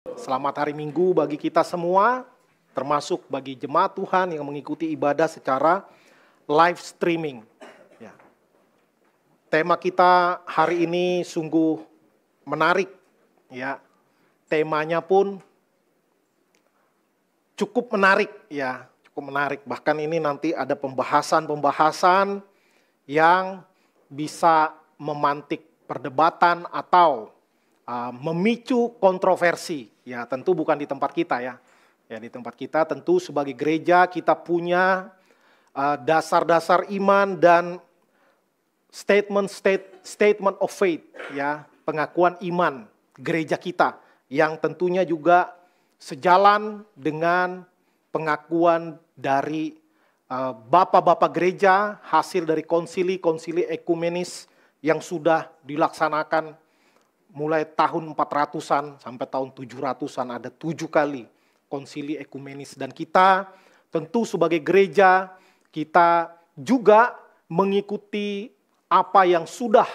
Selamat hari Minggu bagi kita semua, termasuk bagi jemaat Tuhan yang mengikuti ibadah secara live streaming. Ya. Tema kita hari ini sungguh menarik, ya. Temanya pun cukup menarik, ya, cukup menarik. Bahkan ini nanti ada pembahasan-pembahasan yang bisa memantik perdebatan atau memicu kontroversi. Ya, tentu bukan di tempat kita ya. Ya, di tempat kita tentu sebagai gereja kita punya dasar-dasar iman dan statement of faith, ya, pengakuan iman gereja kita yang tentunya juga sejalan dengan pengakuan dari bapak-bapak gereja hasil dari konsili ekumenis yang sudah dilaksanakan mulai tahun 400-an sampai tahun 700-an, ada 7 kali konsili ekumenis. Dan kita tentu sebagai gereja, kita juga mengikuti apa yang sudah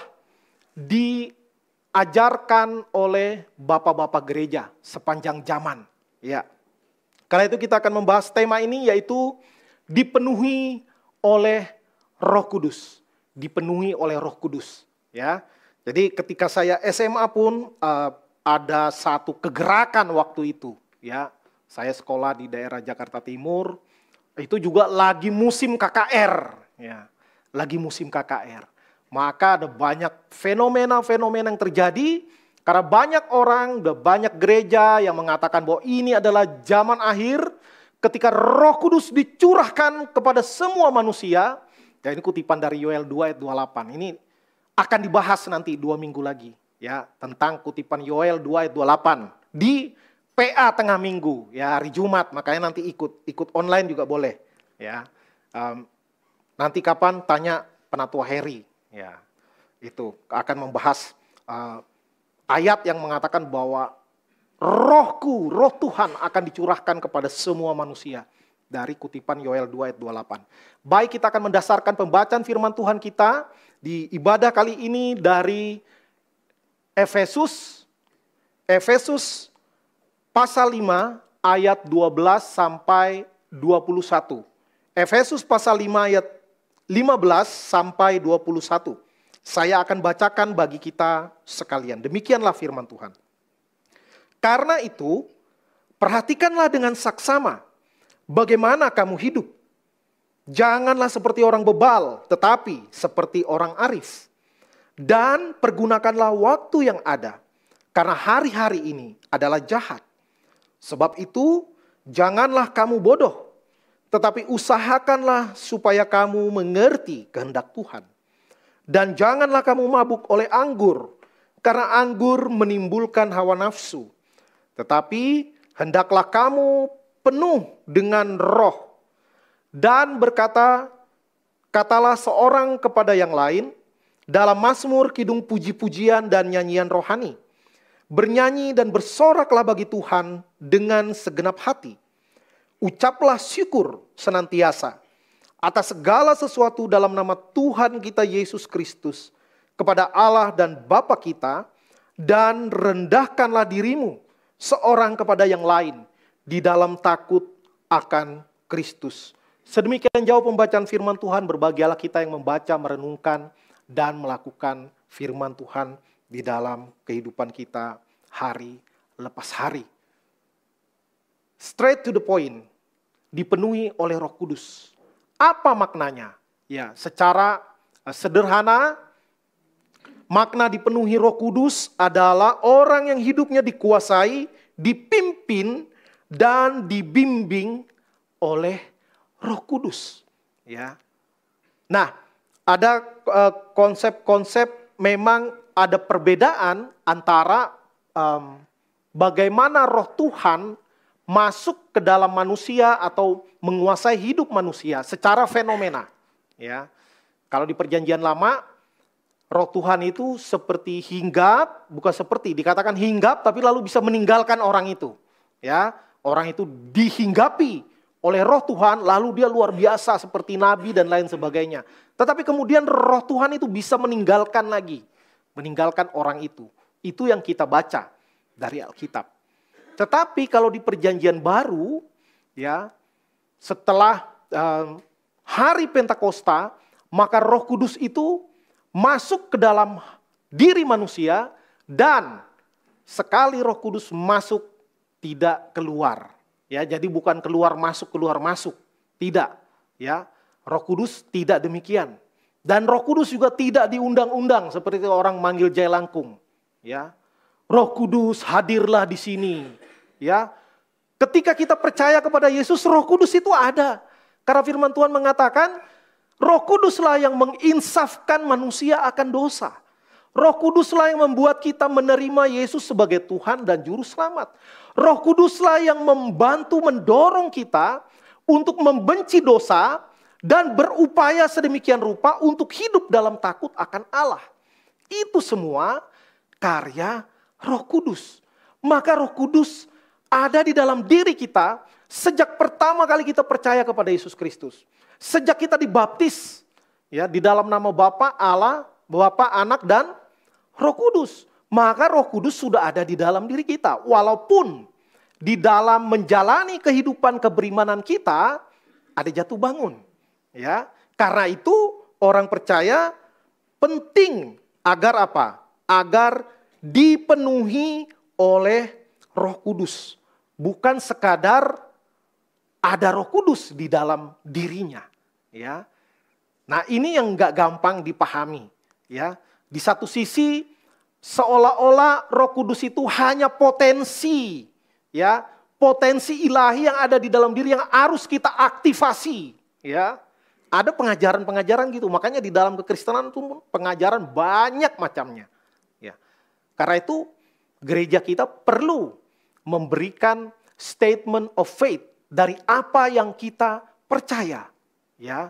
diajarkan oleh bapak-bapak gereja sepanjang zaman. Ya. Karena itu kita akan membahas tema ini, yaitu dipenuhi oleh Roh Kudus. Dipenuhi oleh Roh Kudus. Ya. Jadi ketika saya SMA pun ada satu kegerakan waktu itu, ya. Saya sekolah di daerah Jakarta Timur, itu juga lagi musim KKR, ya. Lagi musim KKR. Maka ada banyak fenomena-fenomena yang terjadi karena banyak orang, banyak gereja yang mengatakan bahwa ini adalah zaman akhir ketika Roh Kudus dicurahkan kepada semua manusia. Ya, ini kutipan dari Yoel 2 ayat 28. Ini akan dibahas nanti 2 minggu lagi, ya, tentang kutipan Yoel 2 ayat 28 di PA tengah minggu, ya, hari Jumat. Makanya nanti ikut online juga boleh, ya. Nanti kapan tanya Penatua Heri, ya, itu akan membahas ayat yang mengatakan bahwa rohku, roh Tuhan akan dicurahkan kepada semua manusia. Dari kutipan Yoel 2 ayat 28. Baik, kita akan mendasarkan pembacaan firman Tuhan kita di ibadah kali ini dari Efesus pasal 5 ayat 12 sampai 21. Efesus pasal 5 ayat 15 sampai 21. Saya akan bacakan bagi kita sekalian. Demikianlah firman Tuhan. Karena itu, perhatikanlah dengan saksama bagaimana kamu hidup. Janganlah seperti orang bebal, tetapi seperti orang arif. Dan pergunakanlah waktu yang ada, karena hari-hari ini adalah jahat. Sebab itu, janganlah kamu bodoh, tetapi usahakanlah supaya kamu mengerti kehendak Tuhan. Dan janganlah kamu mabuk oleh anggur, karena anggur menimbulkan hawa nafsu. Tetapi hendaklah kamu penuh dengan roh. Dan katalah seorang kepada yang lain dalam mazmur, kidung puji-pujian dan nyanyian rohani. Bernyanyi dan bersoraklah bagi Tuhan dengan segenap hati. Ucaplah syukur senantiasa atas segala sesuatu dalam nama Tuhan kita Yesus Kristus kepada Allah dan Bapa kita, dan rendahkanlah dirimu seorang kepada yang lain di dalam takut akan Kristus. Sedemikian jauh pembacaan firman Tuhan. Berbahagialah kita yang membaca, merenungkan, dan melakukan firman Tuhan di dalam kehidupan kita hari lepas hari. Straight to the point, dipenuhi oleh Roh Kudus. Apa maknanya? Ya, secara sederhana, makna dipenuhi Roh Kudus adalah orang yang hidupnya dikuasai, dipimpin, dan dibimbing oleh Roh Kudus, ya. Nah, ada konsep-konsep, memang ada perbedaan antara bagaimana Roh Tuhan masuk ke dalam manusia atau menguasai hidup manusia secara fenomena, ya. Kalau di Perjanjian Lama, Roh Tuhan itu seperti hinggap, bukan seperti, dikatakan hinggap tapi lalu bisa meninggalkan orang itu, ya. Orang itu dihinggapi oleh Roh Tuhan, lalu dia luar biasa seperti nabi dan lain sebagainya. Tetapi kemudian Roh Tuhan itu bisa meninggalkan lagi, meninggalkan orang itu. Itu yang kita baca dari Alkitab. Tetapi kalau di perjanjian baru, ya, setelah hari Pentakosta, maka Roh Kudus itu masuk ke dalam diri manusia, dan sekali Roh Kudus masuk tidak keluar. Ya, jadi bukan keluar masuk, tidak. Ya, Roh Kudus tidak demikian. Dan Roh Kudus juga tidak diundang-undang seperti orang manggil jailangkung. Ya, Roh Kudus hadirlah di sini. Ya, ketika kita percaya kepada Yesus, Roh Kudus itu ada. Karena firman Tuhan mengatakan, Roh Kuduslah yang menginsafkan manusia akan dosa. Roh Kuduslah yang membuat kita menerima Yesus sebagai Tuhan dan Juru Selamat. Roh Kuduslah yang membantu mendorong kita untuk membenci dosa dan berupaya sedemikian rupa untuk hidup dalam takut akan Allah. Itu semua karya Roh Kudus. Maka Roh Kudus ada di dalam diri kita sejak pertama kali kita percaya kepada Yesus Kristus. Sejak kita dibaptis, ya, di dalam nama Bapa Allah, Bapa, Anak, dan Roh Kudus. Maka Roh Kudus sudah ada di dalam diri kita. Walaupun di dalam menjalani kehidupan keberimanan kita ada jatuh bangun. Ya, karena itu orang percaya penting agar apa? Agar dipenuhi oleh Roh Kudus. Bukan sekadar ada Roh Kudus di dalam dirinya. Ya. Nah, ini yang gak gampang dipahami. Ya. Di satu sisi seolah-olah Roh Kudus itu hanya potensi, ya, potensi ilahi yang ada di dalam diri yang harus kita aktifasi, ya. Ada pengajaran-pengajaran gitu, makanya di dalam kekristenan itu pengajaran banyak macamnya, ya. Karena itu gereja kita perlu memberikan statement of faith dari apa yang kita percaya, ya.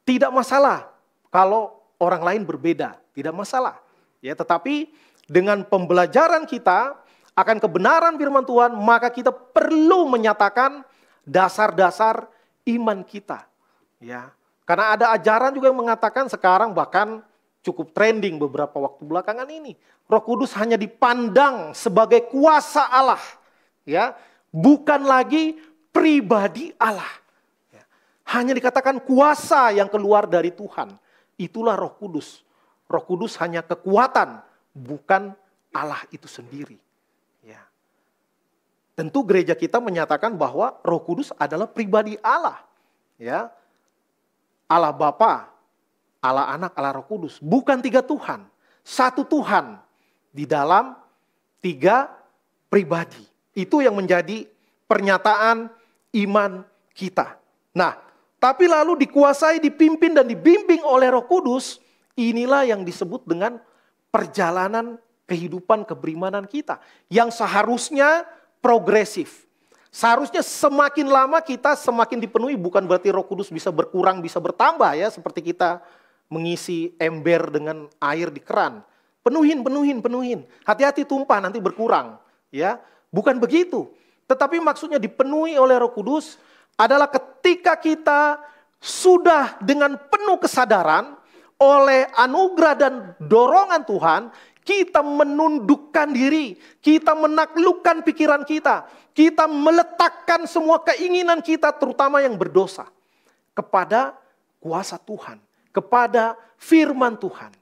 Tidak masalah kalau orang lain berbeda, tidak masalah. Ya, tetapi dengan pembelajaran kita akan kebenaran firman Tuhan, maka kita perlu menyatakan dasar-dasar iman kita. Ya, karena ada ajaran juga yang mengatakan sekarang bahkan cukup trending beberapa waktu belakangan ini, Roh Kudus hanya dipandang sebagai kuasa Allah, ya, bukan lagi pribadi Allah. Ya, hanya dikatakan kuasa yang keluar dari Tuhan. Itulah Roh Kudus. Roh Kudus hanya kekuatan, bukan Allah itu sendiri. Ya. Tentu gereja kita menyatakan bahwa Roh Kudus adalah pribadi Allah. Ya. Allah Bapa, Allah Anak, Allah Roh Kudus. Bukan tiga Tuhan. Satu Tuhan di dalam tiga pribadi. Itu yang menjadi pernyataan iman kita. Nah, tapi lalu dikuasai, dipimpin dan dibimbing oleh Roh Kudus, inilah yang disebut dengan perjalanan kehidupan keberimanan kita. Yang seharusnya progresif. Seharusnya semakin lama kita semakin dipenuhi, bukan berarti Roh Kudus bisa berkurang, bisa bertambah ya. Seperti kita mengisi ember dengan air di keran. Penuhin. Hati-hati tumpah nanti berkurang. Ya, bukan begitu. Tetapi maksudnya dipenuhi oleh Roh Kudus adalah ketika kita sudah dengan penuh kesadaran oleh anugerah dan dorongan Tuhan, kita menundukkan diri, kita menaklukkan pikiran kita meletakkan semua keinginan kita terutama yang berdosa kepada kuasa Tuhan, kepada firman Tuhan.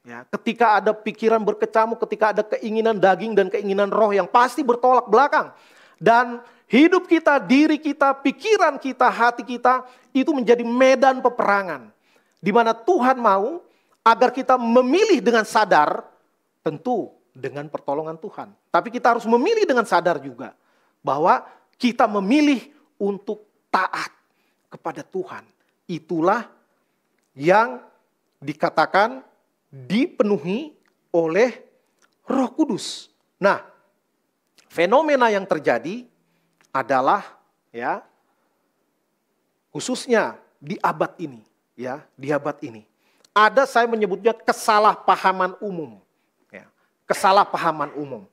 Ya, ketika ada pikiran berkecamuk, ketika ada keinginan daging dan keinginan roh yang pasti bertolak belakang. Dan hidup kita, diri kita, pikiran kita, hati kita itu menjadi medan peperangan. Di mana Tuhan mau agar kita memilih dengan sadar, tentu dengan pertolongan Tuhan. Tapi kita harus memilih dengan sadar juga bahwa kita memilih untuk taat kepada Tuhan. Itulah yang dikatakan dipenuhi oleh Roh Kudus. Nah, fenomena yang terjadi adalah ya khususnya di abad ini, ya, di abad ini. Ada saya menyebutnya kesalahpahaman umum. Ya, kesalahpahaman umum.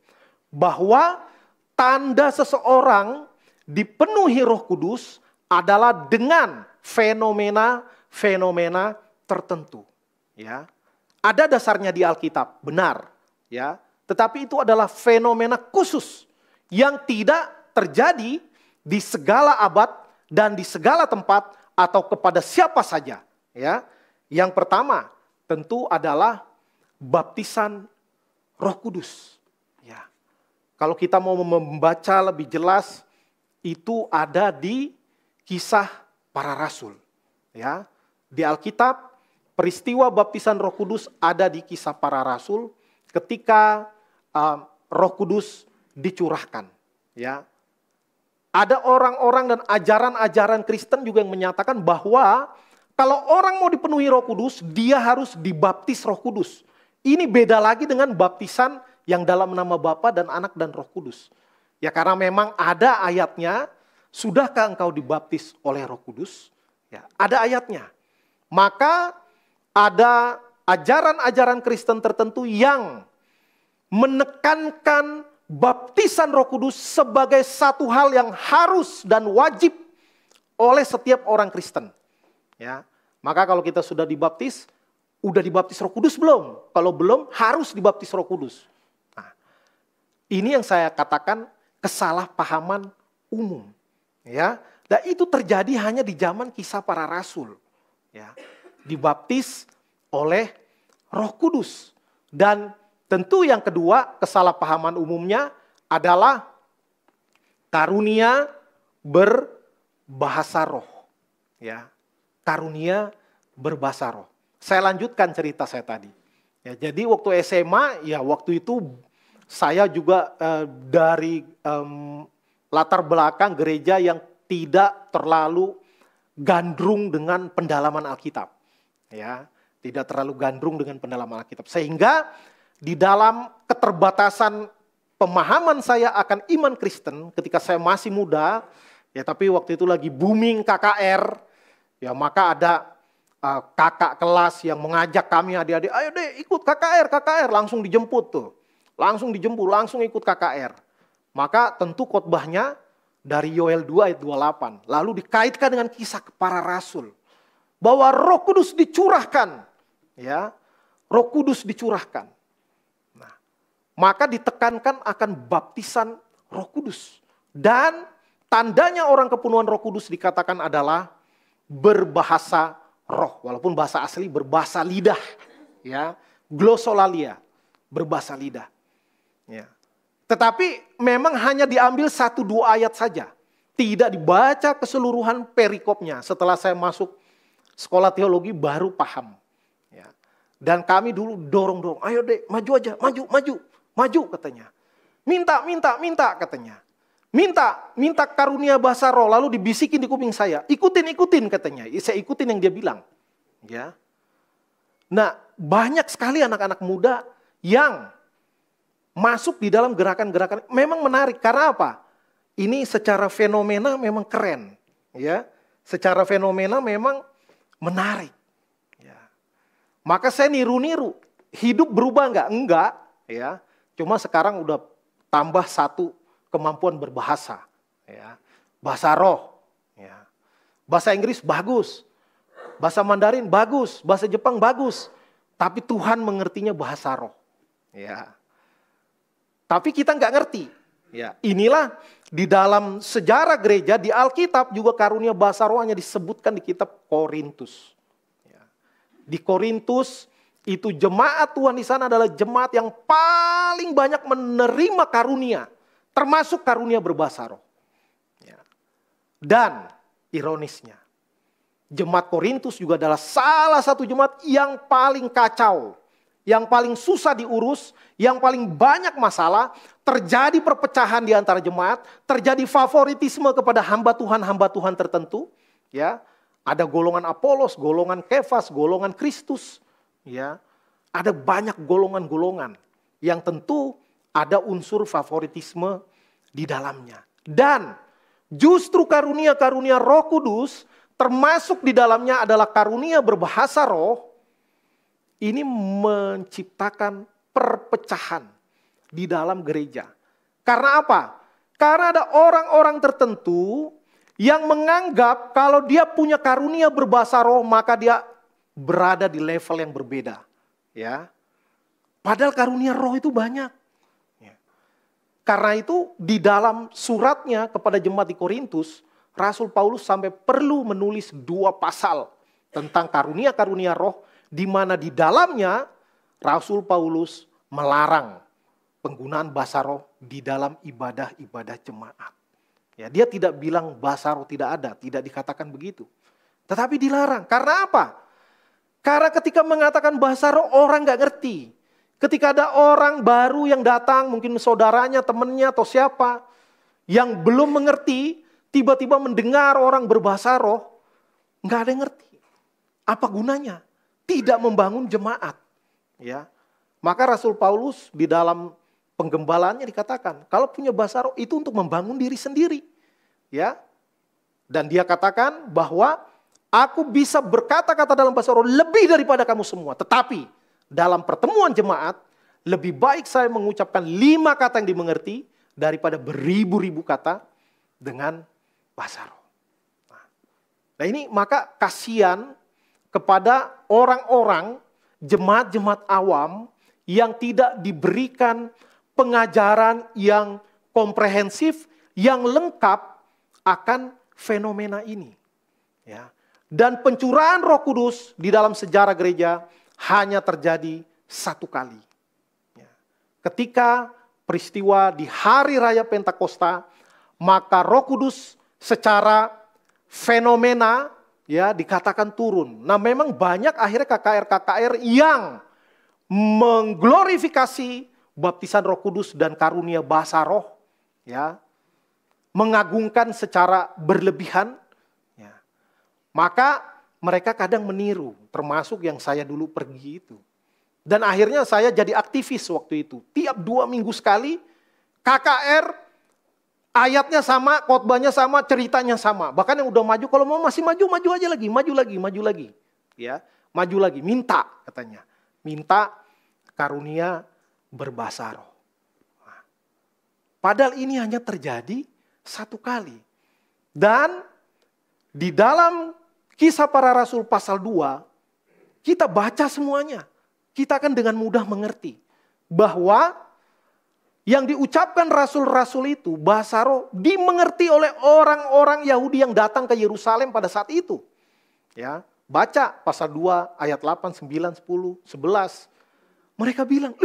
Bahwa tanda seseorang dipenuhi Roh Kudus adalah dengan fenomena-fenomena tertentu. Ya. Ada dasarnya di Alkitab, benar. Ya. Tetapi itu adalah fenomena khusus yang tidak terjadi di segala abad dan di segala tempat atau kepada siapa saja. Ya, yang pertama tentu adalah baptisan Roh Kudus. Ya, kalau kita mau membaca lebih jelas, itu ada di Kisah Para Rasul. Ya, di Alkitab peristiwa baptisan Roh Kudus ada di Kisah Para Rasul ketika Roh Kudus dicurahkan. Ya, ada orang-orang dan ajaran-ajaran Kristen juga yang menyatakan bahwa kalau orang mau dipenuhi Roh Kudus, dia harus dibaptis Roh Kudus. Ini beda lagi dengan baptisan yang dalam nama Bapa dan Anak dan Roh Kudus. Ya, karena memang ada ayatnya, sudahkah engkau dibaptis oleh Roh Kudus? Ya, ada ayatnya. Maka ada ajaran-ajaran Kristen tertentu yang menekankan baptisan Roh Kudus sebagai satu hal yang harus dan wajib oleh setiap orang Kristen. Ya, maka kalau kita sudah dibaptis, udah dibaptis Roh Kudus belum? Kalau belum, harus dibaptis Roh Kudus. Nah, ini yang saya katakan kesalahpahaman umum. Ya, dan itu terjadi hanya di zaman Kisah Para Rasul. Ya, dibaptis oleh Roh Kudus. Dan tentu yang kedua, kesalahpahaman umumnya adalah karunia berbahasa roh. Ya, karunia berbahasa roh. Saya lanjutkan cerita saya tadi. Ya, jadi waktu SMA, ya waktu itu saya juga dari latar belakang gereja yang tidak terlalu gandrung dengan pendalaman Alkitab. Ya, tidak terlalu gandrung dengan pendalaman Alkitab. Sehingga di dalam keterbatasan pemahaman saya akan iman Kristen ketika saya masih muda, ya tapi waktu itu lagi booming KKR, ya maka ada kakak kelas yang mengajak kami adik-adik, ayo deh ikut KKR, langsung dijemput tuh. Langsung dijemput, langsung ikut KKR. Maka tentu khotbahnya dari Yoel 2 ayat 28. Lalu dikaitkan dengan Kisah Para Rasul. Bahwa Roh Kudus dicurahkan. Ya, Roh Kudus dicurahkan. Nah, maka ditekankan akan baptisan Roh Kudus. Dan tandanya orang kepenuhan Roh Kudus dikatakan adalah berbahasa roh. Walaupun bahasa asli berbahasa lidah. Ya, glossolalia, berbahasa lidah. Ya. Tetapi memang hanya diambil 1-2 ayat saja. Tidak dibaca keseluruhan perikopnya. Setelah saya masuk sekolah teologi baru paham. Ya. Dan kami dulu dorong-dorong, ayo deh maju aja, maju katanya. Minta katanya. Minta karunia bahasa roh, lalu dibisikin di kuping saya. Ikutin katanya. Saya ikutin yang dia bilang. Ya. Nah, banyak sekali anak-anak muda yang masuk di dalam gerakan-gerakan. Memang menarik, karena apa? Ini secara fenomena memang keren. Ya. Secara fenomena memang menarik. Ya. Maka saya niru-niru. Hidup berubah enggak? Enggak. Ya. Cuma sekarang udah tambah 1 kemampuan berbahasa. Ya. Bahasa roh. Ya. Bahasa Inggris bagus. Bahasa Mandarin bagus. Bahasa Jepang bagus. Tapi Tuhan mengertinya bahasa roh. Ya. Tapi kita nggak ngerti. Ya. Inilah di dalam sejarah gereja, di Alkitab juga karunia bahasa roh hanya disebutkan di kitab Korintus. Ya. Di Korintus itu jemaat Tuhan di sana adalah jemaat yang paling banyak menerima karunia. Termasuk karunia berbahasa roh. Ya. Dan ironisnya, jemaat Korintus juga adalah salah satu jemaat yang paling kacau. Yang paling susah diurus, yang paling banyak masalah, terjadi perpecahan di antara jemaat, terjadi favoritisme kepada hamba Tuhan tertentu. Ya. Ada golongan Apolos, golongan Kefas, golongan Kristus. Ya. Ada banyak golongan-golongan yang tentu ada unsur favoritisme di dalamnya. Dan justru karunia-karunia Roh Kudus termasuk di dalamnya adalah karunia berbahasa roh. Ini menciptakan perpecahan di dalam gereja. Karena apa? Karena ada orang-orang tertentu yang menganggap kalau dia punya karunia berbahasa roh maka dia berada di level yang berbeda. Ya. Padahal karunia roh itu banyak. Ya. Karena itu di dalam suratnya kepada jemaat di Korintus, Rasul Paulus sampai perlu menulis 2 pasal tentang karunia-karunia roh, di mana di dalamnya Rasul Paulus melarang penggunaan bahasa roh di dalam ibadah-ibadah jemaat. Ya, dia tidak bilang bahasa roh tidak ada, tidak dikatakan begitu. Tetapi dilarang. Karena apa? Karena ketika mengatakan bahasa roh orang gak ngerti. Ketika ada orang baru yang datang, mungkin saudaranya, temannya atau siapa, yang belum mengerti, tiba-tiba mendengar orang berbahasa roh, gak ada yang ngerti. Apa gunanya? Tidak membangun jemaat. Ya, maka Rasul Paulus di dalam penggembalaannya dikatakan, kalau punya bahasa roh itu untuk membangun diri sendiri. Ya, dan dia katakan bahwa aku bisa berkata-kata dalam bahasa roh lebih daripada kamu semua. Tetapi dalam pertemuan jemaat, lebih baik saya mengucapkan 5 kata yang dimengerti daripada beribu-ribu kata dengan bahasa roh. Nah ini maka kasihan kepada orang-orang, jemaat-jemaat awam yang tidak diberikan pengajaran yang komprehensif, yang lengkap akan fenomena ini. Ya. Dan pencurahan Roh Kudus di dalam sejarah gereja hanya terjadi 1 kali. Ya. Ketika peristiwa di hari raya Pentakosta, maka Roh Kudus secara fenomena ya dikatakan turun. Nah memang banyak akhirnya KKR-KKR yang mengglorifikasi baptisan Roh Kudus dan karunia bahasa roh, ya, mengagungkan secara berlebihan. Ya. Maka mereka kadang meniru, termasuk yang saya dulu pergi itu. Dan akhirnya saya jadi aktivis waktu itu. Tiap 2 minggu sekali, KKR, ayatnya sama, khotbahnya sama, ceritanya sama. Bahkan yang udah maju, kalau mau masih maju, maju aja lagi, maju lagi. Ya, maju lagi, minta katanya. Minta karunia berbahasa roh. Nah, padahal ini hanya terjadi 1 kali. Dan di dalam Kisah Para Rasul pasal 2, kita baca semuanya. Kita akan dengan mudah mengerti bahwa yang diucapkan rasul-rasul itu, bahasa roh, dimengerti oleh orang-orang Yahudi yang datang ke Yerusalem pada saat itu. Ya, baca pasal 2 ayat 8, 9, 10, 11. Mereka bilang,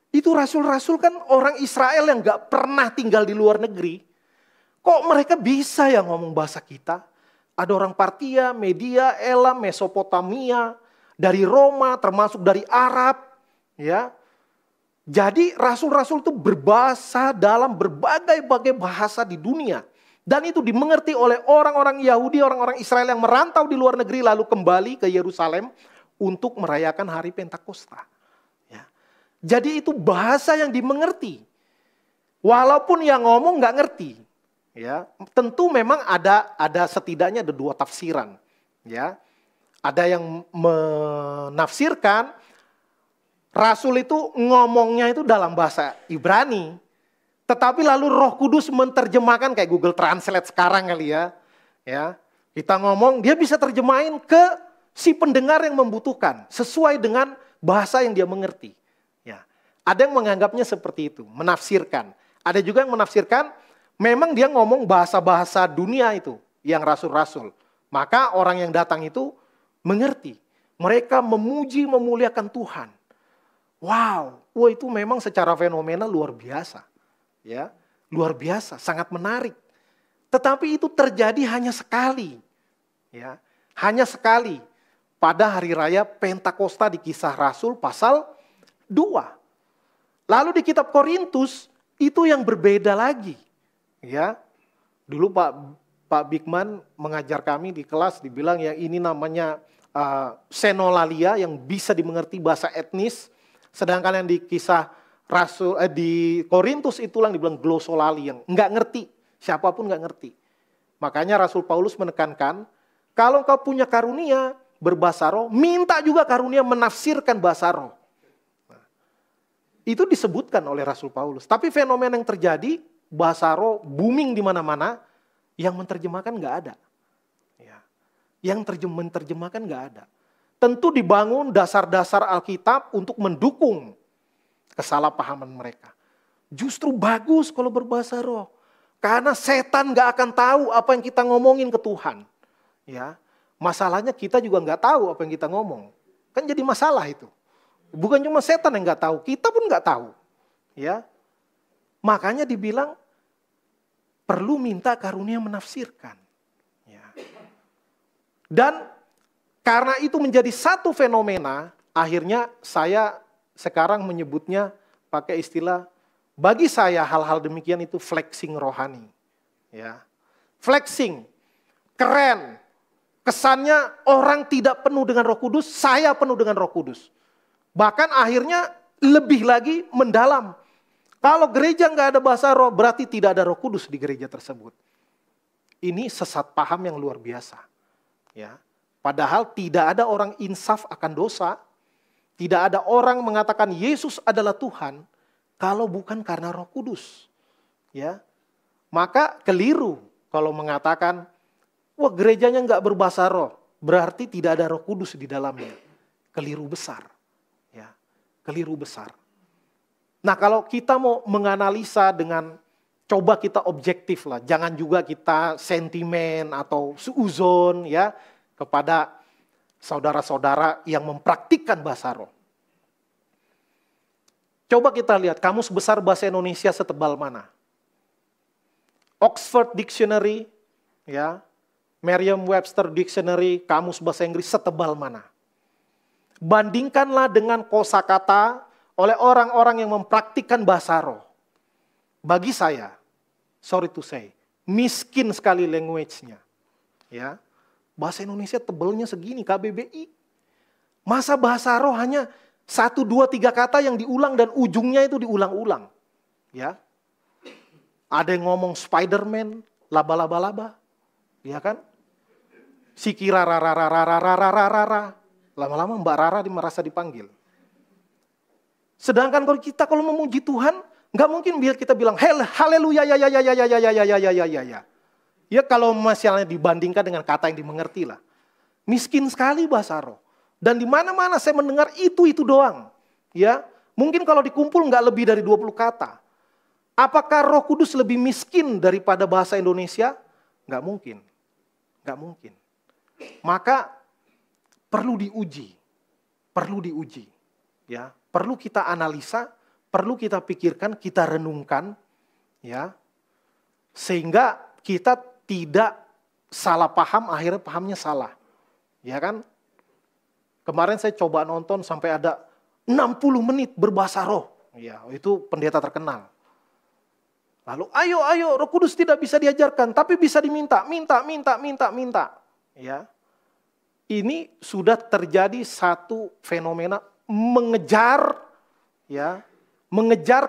itu rasul-rasul kan orang Israel yang gak pernah tinggal di luar negeri. Kok mereka bisa ya ngomong bahasa kita? Ada orang Partia, Media, Elam, Mesopotamia, dari Roma, termasuk dari Arab. Ya. Jadi rasul-rasul itu berbahasa dalam berbagai-bagai bahasa di dunia. Dan itu dimengerti oleh orang-orang Yahudi, orang-orang Israel yang merantau di luar negeri lalu kembali ke Yerusalem untuk merayakan hari Pentakosta. Ya. Jadi itu bahasa yang dimengerti. Walaupun yang ngomong nggak ngerti. Ya, tentu memang ada setidaknya ada 2 tafsiran. Ya. Ada yang menafsirkan Rasul itu ngomongnya itu dalam bahasa Ibrani. Tetapi lalu Roh Kudus menerjemahkan kayak Google Translate sekarang kali ya. Ya, kita ngomong dia bisa terjemahin ke si pendengar yang membutuhkan sesuai dengan bahasa yang dia mengerti. Ya. Ada yang menganggapnya seperti itu, menafsirkan. Ada juga yang menafsirkan memang dia ngomong bahasa-bahasa dunia itu yang rasul-rasul. Maka orang yang datang itu mengerti. Mereka memuji, memuliakan Tuhan. Wow, wah itu memang secara fenomena luar biasa. Ya, luar biasa, sangat menarik. Tetapi itu terjadi hanya sekali. Ya, hanya sekali pada hari raya Pentakosta di Kisah Rasul pasal 2. Lalu di kitab Korintus itu yang berbeda lagi. Ya, dulu Pak Bigman mengajar kami di kelas, dibilang ya ini namanya senolalia yang bisa dimengerti bahasa etnis, sedangkan yang di Kisah Rasul di Korintus itulah yang dibilang glosolali yang nggak ngerti, siapapun nggak ngerti. Makanya Rasul Paulus menekankan kalau kau punya karunia berbahasa roh, minta juga karunia menafsirkan bahasa roh. Nah, itu disebutkan oleh Rasul Paulus. Tapi fenomena yang terjadi bahasa roh booming di mana-mana, yang menerjemahkan nggak ada. Ya. Yang menerjemahkan nggak ada. Tentu dibangun dasar-dasar Alkitab untuk mendukung kesalahpahaman mereka. Justru bagus kalau berbahasa roh. Karena setan gak akan tahu apa yang kita ngomongin ke Tuhan. Ya, masalahnya kita juga gak tahu apa yang kita ngomong. Kan jadi masalah itu. Bukan cuma setan yang gak tahu, kita pun gak tahu. Ya, makanya dibilang perlu minta karunia menafsirkan. Ya. Dan karena itu menjadi satu fenomena, akhirnya saya sekarang menyebutnya pakai istilah, bagi saya hal-hal demikian itu flexing rohani. Ya. Flexing, keren. Kesannya orang tidak penuh dengan Roh Kudus, saya penuh dengan Roh Kudus. Bahkan akhirnya lebih lagi mendalam. Kalau gereja nggak ada bahasa roh, berarti tidak ada Roh Kudus di gereja tersebut. Ini sesat paham yang luar biasa. Ya. Padahal tidak ada orang insaf akan dosa, tidak ada orang mengatakan Yesus adalah Tuhan, kalau bukan karena Roh Kudus. Ya. Maka keliru kalau mengatakan, wah gerejanya nggak berbahasa roh, berarti tidak ada Roh Kudus di dalamnya. Keliru besar. Ya. Keliru besar. Nah kalau kita mau menganalisa dengan, coba kita objektif lah. Jangan juga kita sentimen atau suuzon ya kepada saudara-saudara yang mempraktikkan bahasa roh. Coba kita lihat kamus besar bahasa Indonesia setebal mana. Oxford Dictionary, ya, Merriam-Webster Dictionary, kamus bahasa Inggris setebal mana. Bandingkanlah dengan kosakata oleh orang-orang yang mempraktikkan bahasa roh. Bagi saya, sorry to say, miskin sekali language-nya. Ya, bahasa Indonesia tebelnya segini, KBBI. Masa bahasa roh hanya 1, 2, 3 kata yang diulang dan ujungnya itu diulang-ulang. Ya. Ada yang ngomong Spider-Man, laba-laba-laba. Ya kan? Sikira rara. Lama-lama Mbak Rara merasa dipanggil. Sedangkan kalau memuji Tuhan, nggak mungkin biar kita bilang haleluya ya. Ya kalau misalnya dibandingkan dengan kata yang dimengerti lah. Miskin sekali bahasa roh. Dan di mana-mana saya mendengar itu doang. Ya, mungkin kalau dikumpul nggak lebih dari 20 kata. Apakah Roh Kudus lebih miskin daripada bahasa Indonesia? Nggak mungkin. Nggak mungkin. Maka perlu diuji. Perlu diuji. Ya, perlu kita analisa, perlu kita pikirkan, kita renungkan, ya, sehingga kita tidak salah paham, akhirnya pahamnya salah. Ya kan? Kemarin saya coba nonton sampai ada 60 menit berbahasa roh. Ya, itu pendeta terkenal. Lalu ayo Roh Kudus tidak bisa diajarkan, tapi bisa diminta, minta. Ya. Ini sudah terjadi satu fenomena mengejar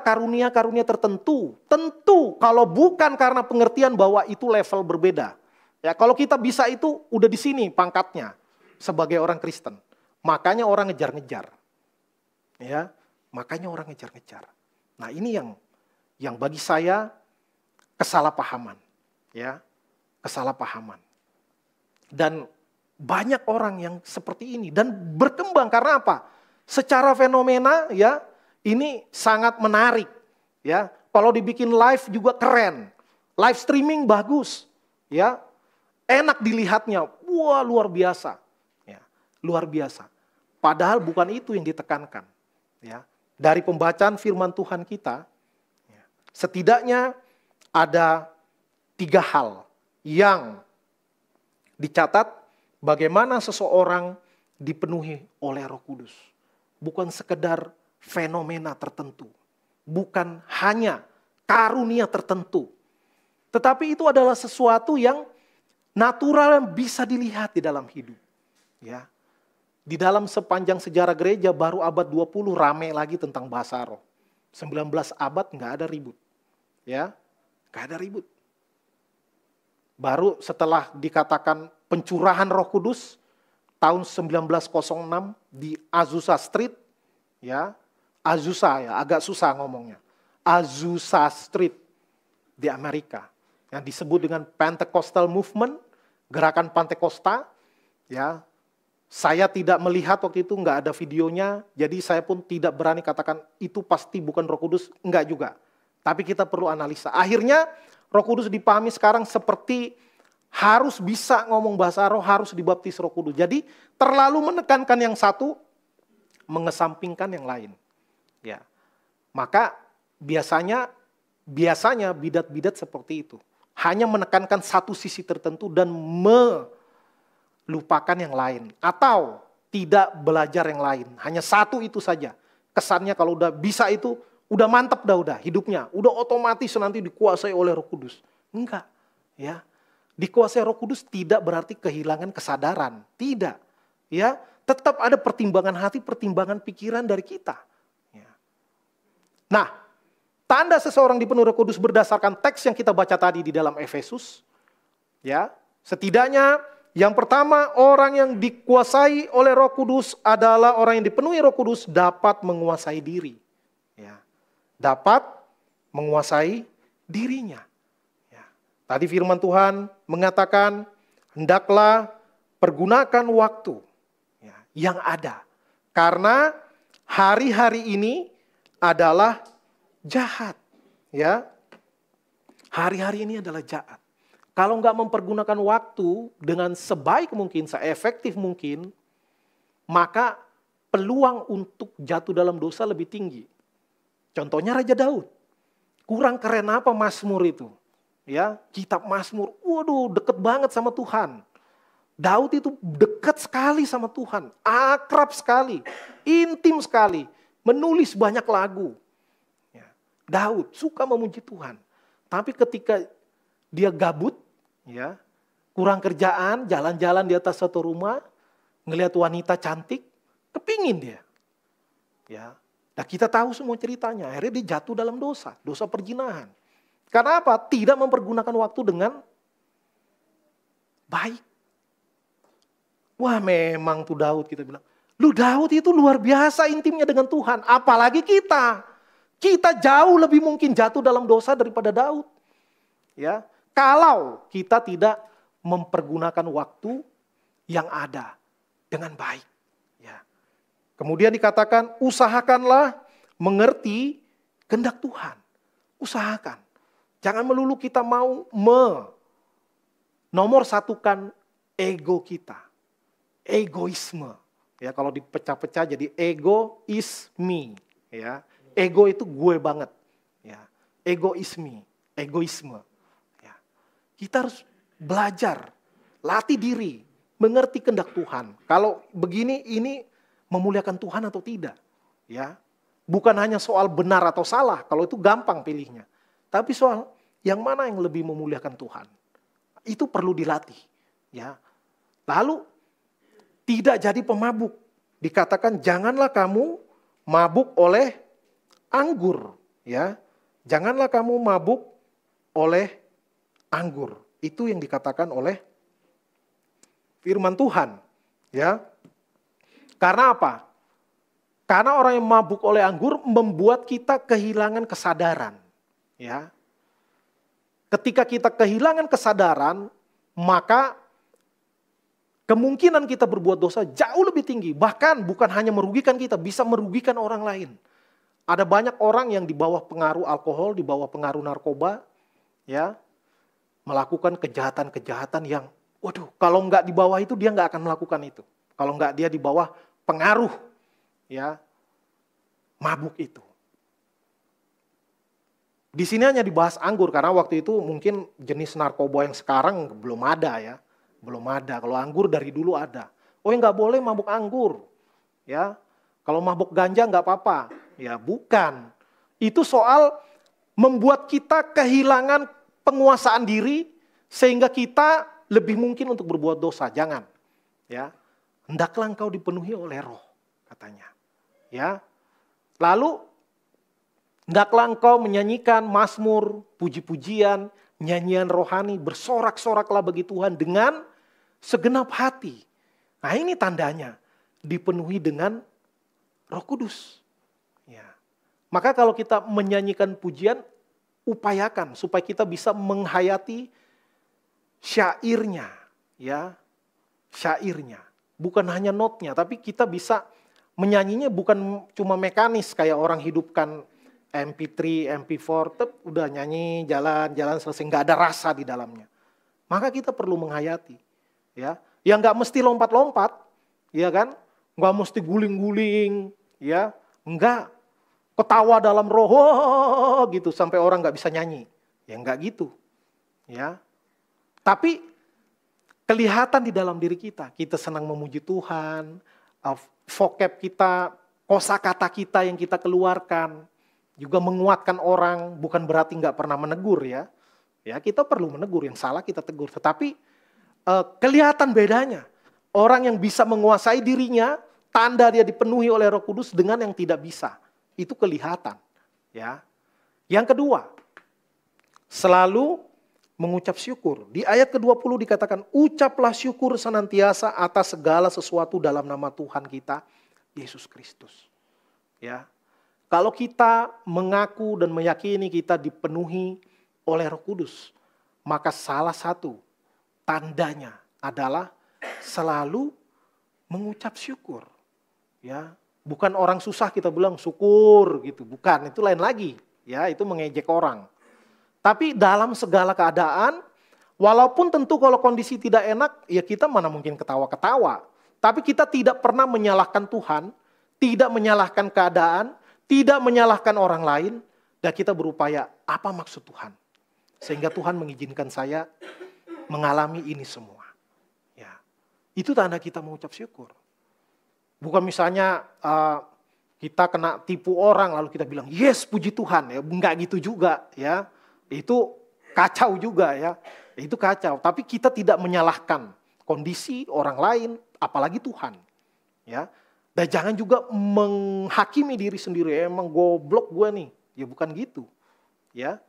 karunia-karunia tertentu. Tentu kalau bukan karena pengertian bahwa itu level berbeda. Ya, kalau kita bisa itu udah di sini pangkatnya sebagai orang Kristen. Makanya orang ngejar-ngejar. Ya, makanya orang ngejar-ngejar. Nah, ini yang bagi saya kesalahpahaman, ya. Kesalahpahaman. Dan banyak orang yang seperti ini dan berkembang karena apa? Secara fenomena ya, ini sangat menarik, ya. Kalau dibikin live juga keren. Live streaming bagus, ya. Enak dilihatnya. Wah, luar biasa. Luar biasa. Padahal bukan itu yang ditekankan. Ya. Dari pembacaan firman Tuhan kita, ya, setidaknya ada 3 hal yang dicatat bagaimana seseorang dipenuhi oleh Roh Kudus. Bukan sekedar fenomena tertentu. Bukan hanya karunia tertentu. Tetapi itu adalah sesuatu yang natural yang bisa dilihat di dalam hidup. Ya. Di dalam sepanjang sejarah gereja baru abad 20 rame lagi tentang bahasa roh. 19 abad nggak ada ribut. Ya, nggak ada ribut. Baru setelah dikatakan pencurahan Roh Kudus tahun 1906 di Azusa Street, ya. Azusa ya, agak susah ngomongnya. Azusa Street di Amerika yang disebut dengan Pentecostal Movement, gerakan Pantekosta, ya. Saya tidak melihat waktu itu, nggak ada videonya, jadi saya pun tidak berani katakan itu pasti bukan Roh Kudus, enggak juga. Tapi kita perlu analisa. Akhirnya Roh Kudus dipahami sekarang seperti harus bisa ngomong bahasa roh, harus dibaptis Roh Kudus. Jadi terlalu menekankan yang satu, mengesampingkan yang lain. Ya. Maka biasanya bidat-bidat seperti itu. Hanya menekankan satu sisi tertentu dan melupakan yang lain. Atau tidak belajar yang lain. Hanya satu itu saja. Kesannya kalau udah bisa itu, udah mantap udah hidupnya. Udah otomatis nanti dikuasai oleh Roh Kudus. Enggak. Ya. Dikuasai Roh Kudus tidak berarti kehilangan kesadaran. Tidak. Ya. Tetap ada pertimbangan hati, pertimbangan pikiran dari kita. Ya. Nah, tanda seseorang dipenuhi Roh Kudus berdasarkan teks yang kita baca tadi di dalam Efesus. Ya, setidaknya yang pertama, orang yang dikuasai oleh Roh Kudus adalah orang yang dipenuhi Roh Kudus dapat menguasai diri. Ya, dapat menguasai dirinya. Ya. Tadi firman Tuhan mengatakan, hendaklah pergunakan waktu ya, yang ada. Karena hari-hari ini adalah jahat. Ya, hari-hari ini adalah jahat. Kalau nggak mempergunakan waktu dengan sebaik mungkin, seefektif mungkin, maka peluang untuk jatuh dalam dosa lebih tinggi. Contohnya Raja Daud. Kurang keren apa Mazmur itu? Ya, kitab Mazmur, waduh deket banget sama Tuhan. Daud itu dekat sekali sama Tuhan, akrab sekali, intim sekali, menulis banyak lagu. Ya, Daud suka memuji Tuhan. Tapi ketika dia gabut, ya, kurang kerjaan, jalan-jalan di atas satu rumah, ngelihat wanita cantik, kepingin dia. Ya, nah kita tahu semua ceritanya. Akhirnya dia jatuh dalam dosa perzinahan. Karena apa? Tidak mempergunakan waktu dengan baik. Wah, memang tuh Daud, kita bilang. Lu Daud itu luar biasa intimnya dengan Tuhan. Apalagi kita. Kita jauh lebih mungkin jatuh dalam dosa daripada Daud. Ya, kalau kita tidak mempergunakan waktu yang ada dengan baik. Ya. Kemudian dikatakan, usahakanlah mengerti kehendak Tuhan. Usahakan. Jangan melulu kita mau nomor satukan ego kita. Egoisme. Ya, kalau dipecah-pecah jadi ego is me. Ya. Ego itu gue banget. Ya. Egoisme. Ya. Kita harus belajar, latih diri, mengerti kehendak Tuhan. Kalau begini, ini memuliakan Tuhan atau tidak. Ya. Bukan hanya soal benar atau salah, kalau itu gampang pilihnya. Tapi soal yang mana yang lebih memuliakan Tuhan. Itu perlu dilatih. Ya. Lalu tidak jadi pemabuk. Dikatakan janganlah kamu mabuk oleh anggur. Ya. Janganlah kamu mabuk oleh anggur. Itu yang dikatakan oleh firman Tuhan. Ya. Karena apa? Karena orang yang mabuk oleh anggur membuat kita kehilangan kesadaran. Ya. Ketika kita kehilangan kesadaran, maka kemungkinan kita berbuat dosa jauh lebih tinggi. Bahkan bukan hanya merugikan kita, bisa merugikan orang lain. Ada banyak orang yang di bawah pengaruh alkohol, di bawah pengaruh narkoba, ya, melakukan kejahatan-kejahatan yang, waduh, kalau nggak di bawah itu dia nggak akan melakukan itu. Kalau nggak dia di bawah pengaruh, ya, mabuk itu. Di sini hanya dibahas anggur karena waktu itu mungkin jenis narkoba yang sekarang belum ada ya, belum ada. Kalau anggur dari dulu ada. Oh, nggak boleh mabuk anggur, ya. Kalau mabuk ganja nggak apa-apa, ya bukan. Itu soal membuat kita kehilangan penguasaan diri sehingga kita lebih mungkin untuk berbuat dosa. Jangan, ya. Hendaklah engkau dipenuhi oleh Roh, katanya, ya. Lalu hendaklah engkau menyanyikan mazmur, puji-pujian, nyanyian rohani, bersorak-soraklah bagi Tuhan dengan segenap hati. Nah, ini tandanya dipenuhi dengan Roh Kudus. Ya. Maka kalau kita menyanyikan pujian, upayakan supaya kita bisa menghayati syairnya, ya, syairnya. Bukan hanya notnya, tapi kita bisa menyanyinya bukan cuma mekanis kayak orang hidupkan MP3, MP4, udah nyanyi, jalan selesai, nggak ada rasa di dalamnya. Maka kita perlu menghayati, ya. Yang nggak mesti lompat-lompat, ya kan? Nggak mesti guling-guling, ya. Nggak ketawa dalam roh, gitu sampai orang nggak bisa nyanyi, ya nggak gitu, ya. Tapi kelihatan di dalam diri kita senang memuji Tuhan, vocab kita, kosakata kita yang kita keluarkan, juga menguatkan orang, bukan berarti nggak pernah menegur ya. Ya kita perlu menegur, yang salah kita tegur. Tetapi kelihatan bedanya. Orang yang bisa menguasai dirinya, tanda dia dipenuhi oleh Roh Kudus dengan yang tidak bisa. Itu kelihatan. Ya. Yang kedua, selalu mengucap syukur. Di ayat ke-20 dikatakan, ucaplah syukur senantiasa atas segala sesuatu dalam nama Tuhan kita, Yesus Kristus. Ya. Kalau kita mengaku dan meyakini kita dipenuhi oleh Roh Kudus, maka salah satu tandanya adalah selalu mengucap syukur. Ya, bukan orang susah kita bilang syukur gitu, bukan, itu lain lagi. Ya, itu mengejek orang. Tapi dalam segala keadaan, walaupun tentu kalau kondisi tidak enak, ya kita mana mungkin ketawa-ketawa. Tapi kita tidak pernah menyalahkan Tuhan, tidak menyalahkan keadaan, tidak menyalahkan orang lain, dan kita berupaya apa maksud Tuhan. Sehingga Tuhan mengizinkan saya mengalami ini semua. Ya, itu tanda kita mengucap syukur. Bukan misalnya kita kena tipu orang lalu kita bilang yes puji Tuhan, ya enggak gitu juga ya. Itu kacau juga ya. Itu kacau, tapi kita tidak menyalahkan kondisi orang lain apalagi Tuhan. Ya. Dan jangan juga menghakimi diri sendiri, emang goblok gue nih. Ya bukan gitu. Ya.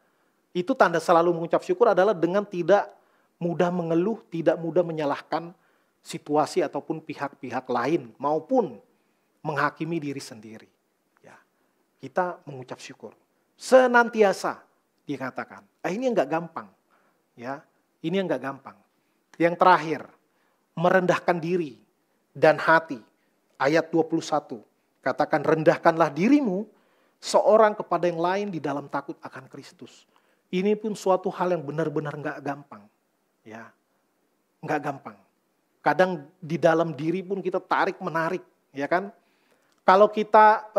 Itu tanda selalu mengucap syukur adalah dengan tidak mudah mengeluh, tidak mudah menyalahkan situasi ataupun pihak-pihak lain maupun menghakimi diri sendiri. Ya. Kita mengucap syukur. Senantiasa dikatakan. Ini yang enggak gampang. Ya. Ini yang enggak gampang. Yang terakhir, merendahkan diri dan hati. Ayat 21, katakan rendahkanlah dirimu seorang kepada yang lain di dalam takut akan Kristus. Ini pun suatu hal yang benar-benar enggak gampang. Ya, enggak gampang. Kadang di dalam diri pun kita tarik-menarik, ya kan? Kalau kita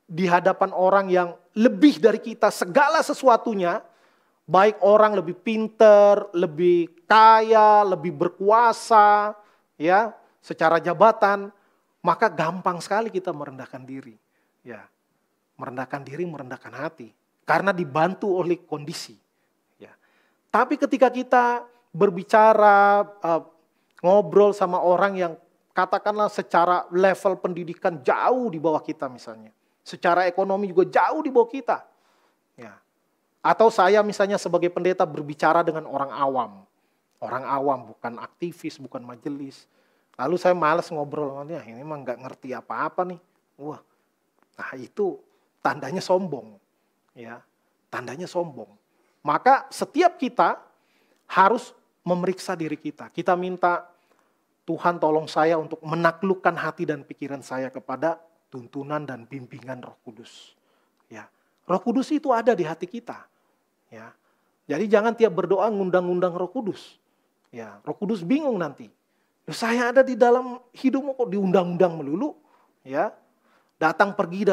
di hadapan orang yang lebih dari kita segala sesuatunya, baik orang lebih pinter, lebih kaya, lebih berkuasa, ya, secara jabatan, maka gampang sekali kita merendahkan diri. Ya, merendahkan diri, merendahkan hati. Karena dibantu oleh kondisi. Ya. Tapi ketika kita berbicara, ngobrol sama orang yang katakanlah secara level pendidikan jauh di bawah kita misalnya. Secara ekonomi juga jauh di bawah kita. Ya. Atau saya misalnya sebagai pendeta berbicara dengan orang awam. Orang awam, bukan aktivis, bukan majelis. Lalu saya malas ngobrol sama dia, ini emang gak ngerti apa-apa nih. Wah, nah itu tandanya sombong. Ya, tandanya sombong. Maka setiap kita harus memeriksa diri kita. Kita minta, Tuhan tolong saya untuk menaklukkan hati dan pikiran saya kepada tuntunan dan bimbingan Roh Kudus. Ya, Roh Kudus itu ada di hati kita. Ya, jadi jangan tiap berdoa ngundang-ngundang Roh Kudus. Ya, Roh Kudus bingung nanti. Saya ada di dalam hidupmu kok diundang-undang melulu, ya. Datang pergi.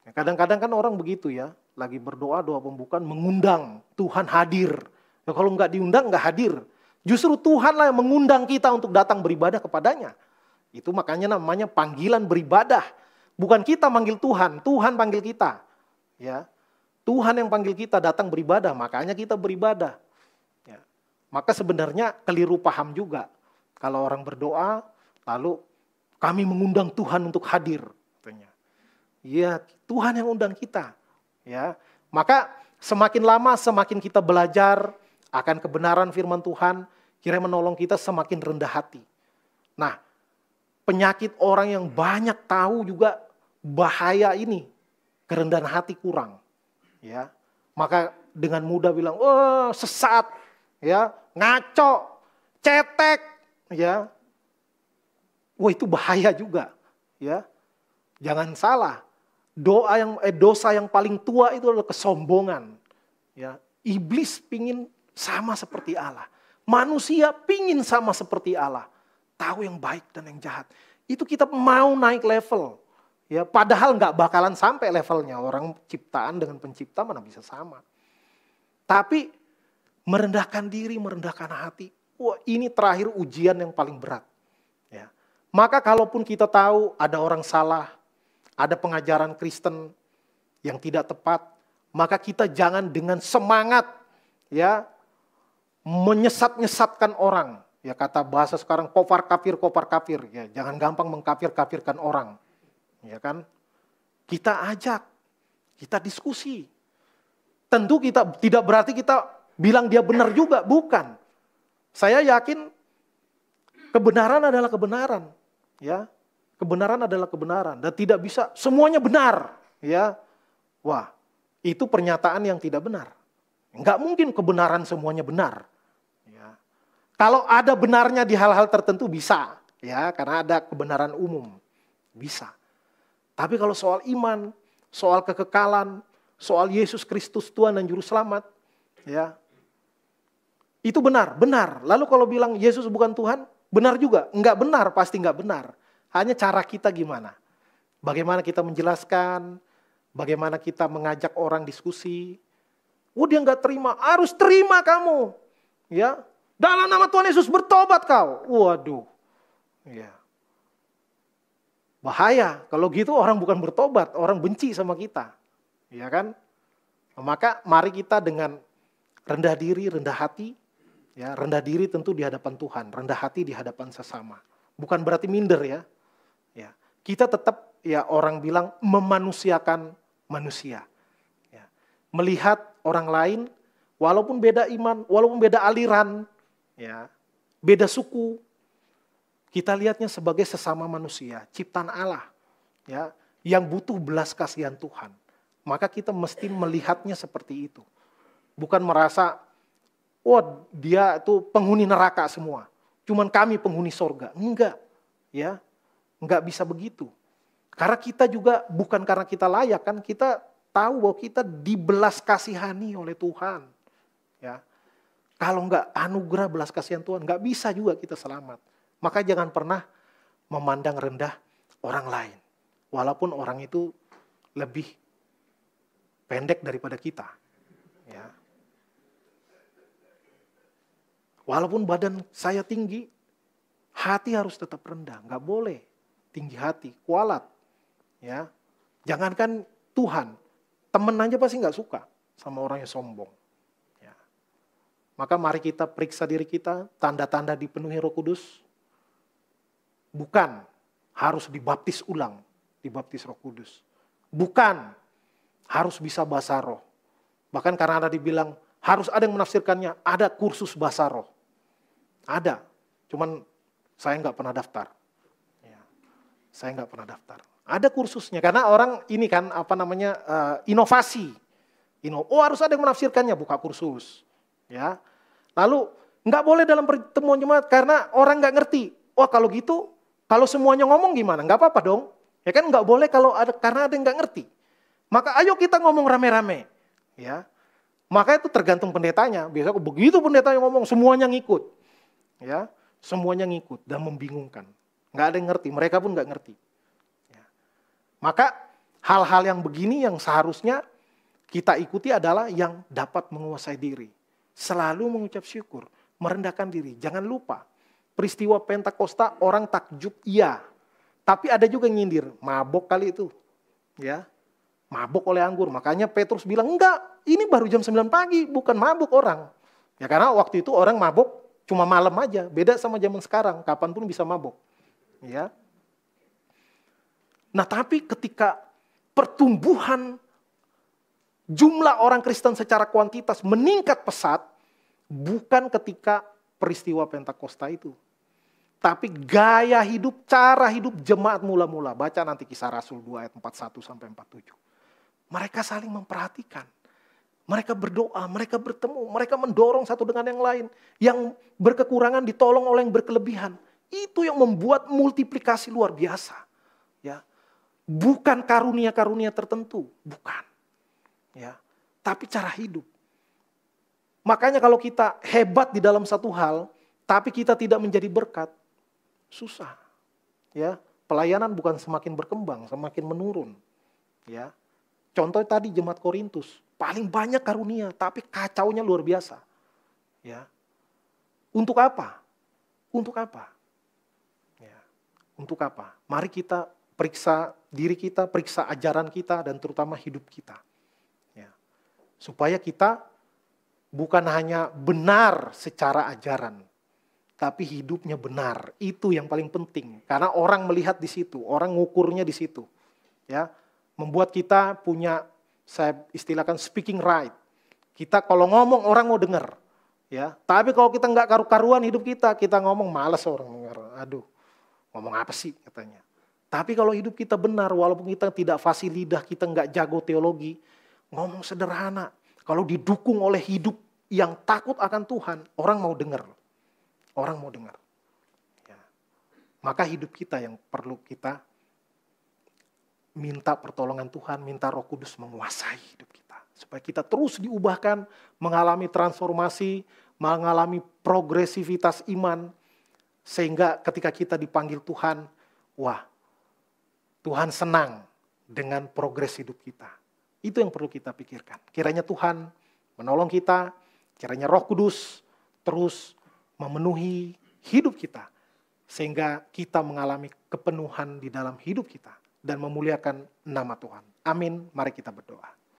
Kadang-kadang kan orang begitu ya, lagi berdoa doa pembukaan mengundang Tuhan hadir. Ya, kalau nggak diundang nggak hadir. Justru Tuhanlah yang mengundang kita untuk datang beribadah kepadanya. Itu makanya namanya panggilan beribadah. Bukan kita manggil Tuhan, Tuhan panggil kita. Ya, Tuhan yang panggil kita datang beribadah, makanya kita beribadah. Maka sebenarnya keliru paham juga. Kalau orang berdoa, lalu kami mengundang Tuhan untuk hadir. Ya, Tuhan yang undang kita. Ya, maka semakin lama semakin kita belajar akan kebenaran firman Tuhan, kiranya menolong kita semakin rendah hati. Nah, penyakit orang yang banyak tahu juga bahaya ini, kerendahan hati kurang. Ya, maka dengan mudah bilang, oh sesat. Ya, ngaco, cetek, ya. Wah itu bahaya juga, ya. Jangan salah. Dosa yang paling tua itu adalah kesombongan. Ya, iblis pingin sama seperti Allah. Manusia pingin sama seperti Allah. Tahu yang baik dan yang jahat. Itu kita mau naik level. Ya, padahal nggak bakalan sampai levelnya. Orang ciptaan dengan pencipta mana bisa sama. Tapi merendahkan diri, merendahkan hati. Wah, ini terakhir ujian yang paling berat. Ya. Maka kalaupun kita tahu ada orang salah, ada pengajaran Kristen yang tidak tepat, maka kita jangan dengan semangat ya menyesat-nyesatkan orang. Ya, kata bahasa sekarang kopar kafir ya, jangan gampang mengkafir-kafirkan orang. Ya kan? Kita ajak, kita diskusi. Tentu kita tidak berarti kita bilang dia benar juga, bukan. Saya yakin kebenaran adalah kebenaran, ya. Kebenaran adalah kebenaran dan tidak bisa semuanya benar, ya. Wah, itu pernyataan yang tidak benar. Enggak mungkin kebenaran semuanya benar. Ya. Kalau ada benarnya di hal-hal tertentu bisa, ya, karena ada kebenaran umum, bisa. Tapi kalau soal iman, soal kekekalan, soal Yesus Kristus Tuhan dan Juru Selamat, ya, itu benar. Lalu kalau bilang Yesus bukan Tuhan, benar juga. Enggak benar, pasti enggak benar. Hanya cara kita gimana. Bagaimana kita menjelaskan, bagaimana kita mengajak orang diskusi. Oh, dia enggak terima, harus terima kamu. Ya, dalam nama Tuhan Yesus bertobat kau. Waduh. Ya. Bahaya, kalau gitu orang bukan bertobat, orang benci sama kita. Ya kan? Maka mari kita dengan rendah diri, rendah hati. Ya, rendah diri tentu di hadapan Tuhan, rendah hati di hadapan sesama. Bukan berarti minder ya. Ya, kita tetap ya orang bilang memanusiakan manusia. Ya, melihat orang lain walaupun beda iman, walaupun beda aliran, ya, beda suku, kita lihatnya sebagai sesama manusia, ciptaan Allah, ya, yang butuh belas kasihan Tuhan. Maka kita mesti melihatnya seperti itu. Bukan merasa, oh dia itu penghuni neraka semua. Cuman kami penghuni sorga. Enggak. Ya, enggak bisa begitu. Karena kita juga bukan karena kita layak kan. Kita tahu bahwa kita dibelas kasihani oleh Tuhan. Ya. Kalau enggak anugerah belas kasihan Tuhan, enggak bisa juga kita selamat. Maka jangan pernah memandang rendah orang lain. Walaupun orang itu lebih pendek daripada kita. Ya. Walaupun badan saya tinggi, hati harus tetap rendah. Nggak boleh tinggi hati, kualat. Ya. Jangankan Tuhan, temen aja pasti nggak suka sama orang yang sombong. Ya. Maka mari kita periksa diri kita, tanda-tanda dipenuhi Roh Kudus. Bukan harus dibaptis ulang, dibaptis Roh Kudus. Bukan harus bisa bahasa roh. Bahkan karena ada dibilang harus ada yang menafsirkannya, ada kursus bahasa roh. Ada, cuman saya nggak pernah daftar. Ya, saya nggak pernah daftar. Ada kursusnya, karena orang ini kan inovasi. Oh harus ada yang menafsirkannya, buka kursus. Ya, lalu nggak boleh dalam pertemuan jemaat karena orang nggak ngerti. Oh kalau gitu, kalau semuanya ngomong gimana? Nggak apa-apa dong. Ya kan nggak boleh karena ada yang nggak ngerti. Maka ayo kita ngomong rame-rame. Ya, maka itu tergantung pendetanya. Biasanya begitu pendetanya ngomong semuanya ngikut. Ya, semuanya ngikut dan membingungkan. Nggak ada yang ngerti, mereka pun nggak ngerti. Ya. Maka hal-hal yang begini yang seharusnya kita ikuti adalah yang dapat menguasai diri. Selalu mengucap syukur, merendahkan diri. Jangan lupa, peristiwa Pentakosta orang takjub iya. Tapi ada juga yang nyindir, mabok kali itu. Ya, mabok oleh anggur. Makanya Petrus bilang, enggak, ini baru jam 9 pagi, bukan mabuk orang. Ya karena waktu itu orang mabuk cuma malam aja, beda sama zaman sekarang, kapanpun bisa mabuk. Ya. Nah tapi ketika pertumbuhan jumlah orang Kristen secara kuantitas meningkat pesat, bukan ketika peristiwa Pentakosta itu. Tapi gaya hidup, cara hidup jemaat mula-mula. Baca nanti Kisah Rasul 2 ayat 41 sampai 47. Mereka saling memperhatikan. Mereka berdoa, mereka bertemu, mereka mendorong satu dengan yang lain. Yang berkekurangan ditolong oleh yang berkelebihan. Itu yang membuat multiplikasi luar biasa. Ya. Bukan karunia-karunia tertentu, bukan. Ya, tapi cara hidup. Makanya kalau kita hebat di dalam satu hal, tapi kita tidak menjadi berkat, susah. Ya, pelayanan bukan semakin berkembang, semakin menurun. Ya, contoh tadi jemaat Korintus, paling banyak karunia, tapi kacaunya luar biasa. Ya, untuk apa? Untuk apa? Ya, untuk apa? Mari kita periksa diri kita, periksa ajaran kita, dan terutama hidup kita. Ya, supaya kita bukan hanya benar secara ajaran, tapi hidupnya benar. Itu yang paling penting. Karena orang melihat di situ, orang ngukurnya di situ. Ya, membuat kita punya, saya istilahkan speaking right. Kita kalau ngomong orang mau dengar. Ya, tapi kalau kita nggak karu-karuan hidup kita ngomong malas orang dengar. Aduh, ngomong apa sih katanya. Tapi kalau hidup kita benar, walaupun kita tidak fasih lidah, kita nggak jago teologi, ngomong sederhana. Kalau didukung oleh hidup yang takut akan Tuhan, orang mau dengar. Orang mau dengar. Ya. Maka hidup kita yang perlu kita minta pertolongan Tuhan, minta Roh Kudus menguasai hidup kita. Supaya kita terus diubahkan, mengalami transformasi, mengalami progresivitas iman. Sehingga ketika kita dipanggil Tuhan, wah, Tuhan senang dengan progres hidup kita. Itu yang perlu kita pikirkan. Kiranya Tuhan menolong kita, kiranya Roh Kudus terus memenuhi hidup kita. Sehingga kita mengalami kepenuhan di dalam hidup kita. Dan memuliakan nama Tuhan. Amin. Mari kita berdoa.